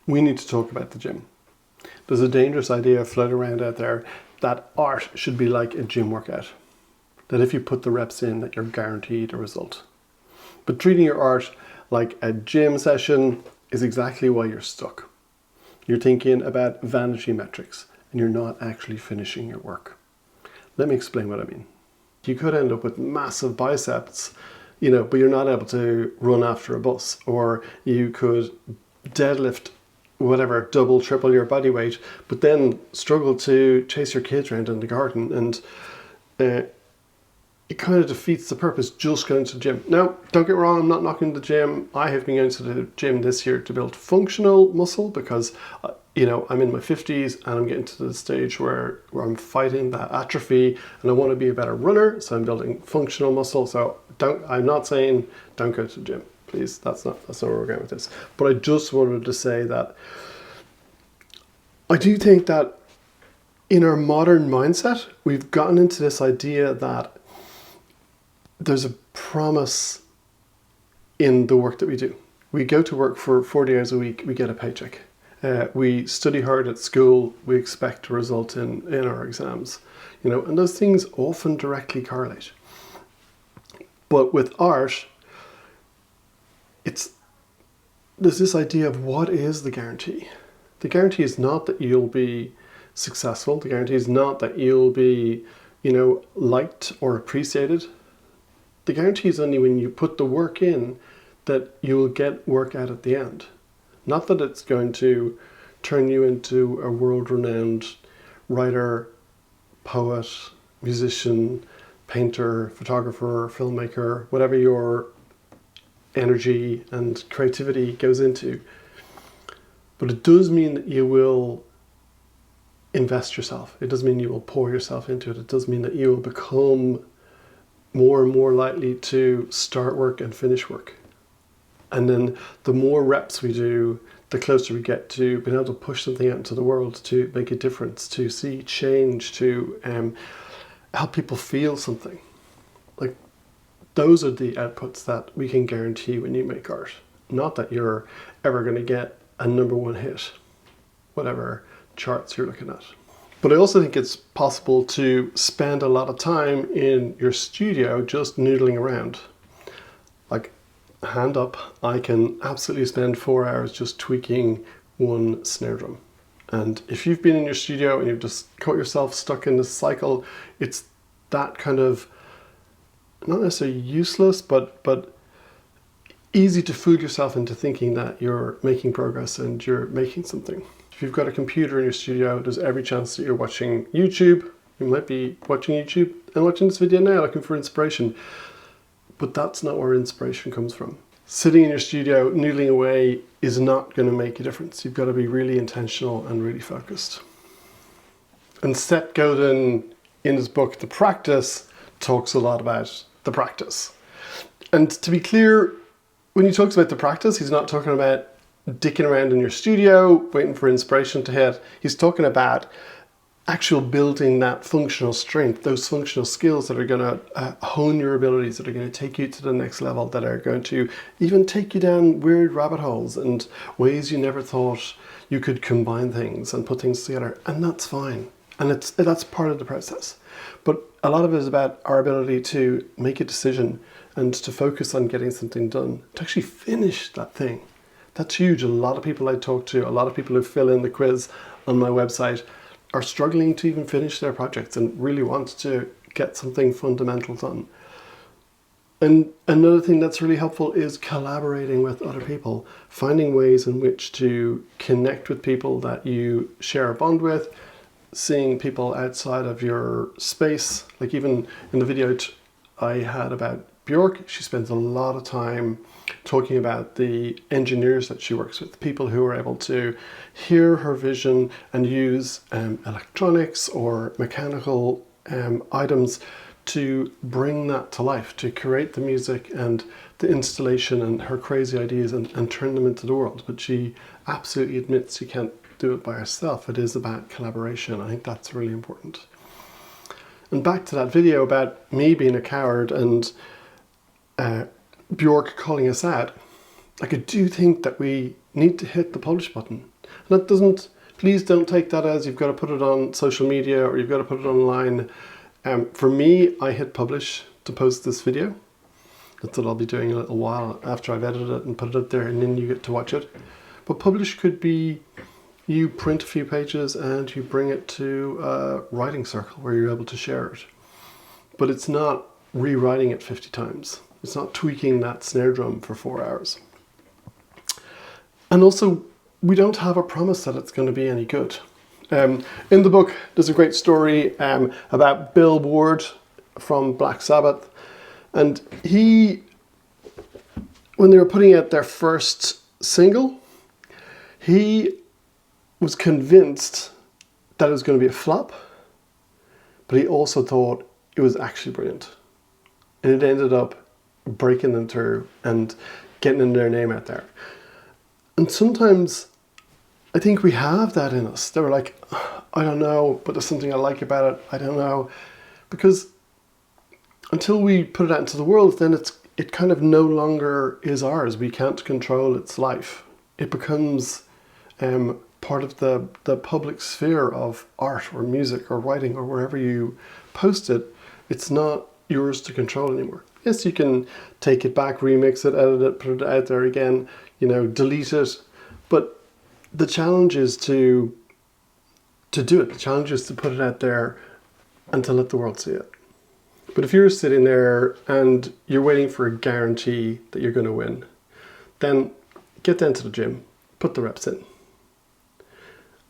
we need to talk about the gym. There's a dangerous idea floating around out there that art should be like a gym workout. That if you put the reps in, that you're guaranteed a result. But treating your art like a gym session is exactly why you're stuck. You're thinking about vanity metrics and you're not actually finishing your work. Let me explain what I mean. You could end up with massive biceps, but you're not able to run after a bus, or you could deadlift whatever, double, triple your body weight, but then struggle to chase your kids around in the garden, and it kind of defeats the purpose just going to the gym. Now, don't get me wrong, I'm not knocking the gym. I have been going to the gym this year to build functional muscle because, I'm in my 50s and I'm getting to the stage where I'm fighting that atrophy and I want to be a better runner. So I'm building functional muscle. So I'm not saying don't go to the gym, please. That's not where we're going with this. But I just wanted to say that I do think that in our modern mindset, we've gotten into this idea that there's a promise in the work that we do. We go to work for 40 hours a week, we get a paycheck. We study hard at school, we expect a result in our exams. And those things often directly correlate. But with art, there's this idea of what is the guarantee? The guarantee is not that you'll be successful. The guarantee is not that you'll be, liked or appreciated. The guarantee is only when you put the work in that you will get work out at the end. Not that it's going to turn you into a world-renowned writer, poet, musician, painter, photographer, filmmaker, whatever your energy and creativity goes into. But it does mean that you will invest yourself. It does mean you will pour yourself into it. It does mean that you will become more and more likely to start work and finish work. And then the more reps we do, the closer we get to being able to push something out into the world, to make a difference, to see change, to help people feel something. Like, those are the outputs that we can guarantee when you make art. Not that you're ever going to get a #1 hit, whatever charts you're looking at. But I also think it's possible to spend a lot of time in your studio just noodling around. Like, hand up, I can absolutely spend 4 hours just tweaking one snare drum. And if you've been in your studio and you've just caught yourself stuck in this cycle, it's that kind of, not necessarily useless, but easy to fool yourself into thinking that you're making progress and you're making something. If you've got a computer in your studio, there's every chance that you're watching YouTube. You might be watching YouTube and watching this video now looking for inspiration. But that's not where inspiration comes from. Sitting in your studio, noodling away is not going to make a difference. You've got to be really intentional and really focused. And Seth Godin, in his book, The Practice, talks a lot about the practice. And to be clear, when he talks about the practice, he's not talking about dicking around in your studio, waiting for inspiration to hit. He's talking about actual building that functional strength, those functional skills that are going to hone your abilities, that are going to take you to the next level, that are going to even take you down weird rabbit holes and ways you never thought you could combine things and put things together. And that's fine. And that's part of the process. But a lot of it is about our ability to make a decision and to focus on getting something done, to actually finish that thing. That's huge. A lot of people I talk to, a lot of people who fill in the quiz on my website are struggling to even finish their projects and really want to get something fundamental done. And another thing that's really helpful is collaborating with other people, finding ways in which to connect with people that you share a bond with, seeing people outside of your space. Like, even in the video I had about Bjork, she spends a lot of time talking about the engineers that she works with, people who are able to hear her vision and use electronics or mechanical items to bring that to life, to create the music and the installation and her crazy ideas and turn them into the world. But she absolutely admits she can't do it by herself. It is about collaboration. I think that's really important. And back to that video about me being a coward and Bjork calling us out, like I do think that we need to hit the publish button. And that doesn't, please don't take that as you've got to put it on social media or you've got to put it online. For me, I hit publish to post this video. That's what I'll be doing in a little while after I've edited it and put it up there, and then you get to watch it. But publish could be you print a few pages and you bring it to a writing circle where you're able to share it. But it's not rewriting it 50 times. It's not tweaking that snare drum for 4 hours. And also, we don't have a promise that it's going to be any good. In the book, there's a great story about Bill Ward from Black Sabbath. And when they were putting out their first single, he was convinced that it was going to be a flop, but he also thought it was actually brilliant. And it ended up breaking them through and getting their name out there. And sometimes I think we have that in us. They were like, I don't know, but there's something I like about it. I don't know. Because until we put it out into the world, then it kind of no longer is ours. We can't control its life. It becomes part of the public sphere of art or music or writing or wherever you post it. It's not yours to control anymore. Yes, you can take it back, remix it, edit it, put it out there again, delete it. But the challenge is to do it. The challenge is to put it out there and to let the world see it. But if you're sitting there and you're waiting for a guarantee that you're going to win, then get down to the gym, put the reps in.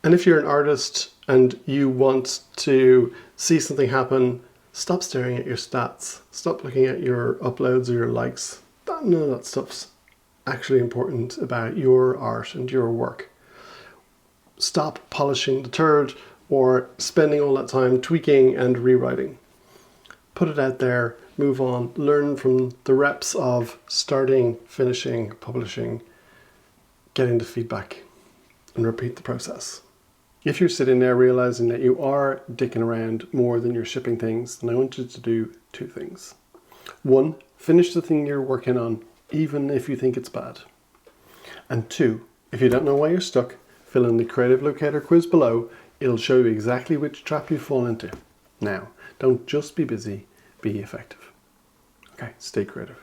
And if you're an artist and you want to see something happen, stop staring at your stats. Stop looking at your uploads or your likes. None of that stuff's actually important about your art and your work. Stop polishing the turd or spending all that time tweaking and rewriting. Put it out there, move on, learn from the reps of starting, finishing, publishing, getting the feedback, and repeat the process. If you're sitting there realizing that you are dicking around more than you're shipping things, then I want you to do 2 things. 1, finish the thing you're working on, even if you think it's bad. And 2, if you don't know why you're stuck, fill in the Creative Locator quiz below. It'll show you exactly which trap you fall into. Now, don't just be busy, be effective. Okay, stay creative.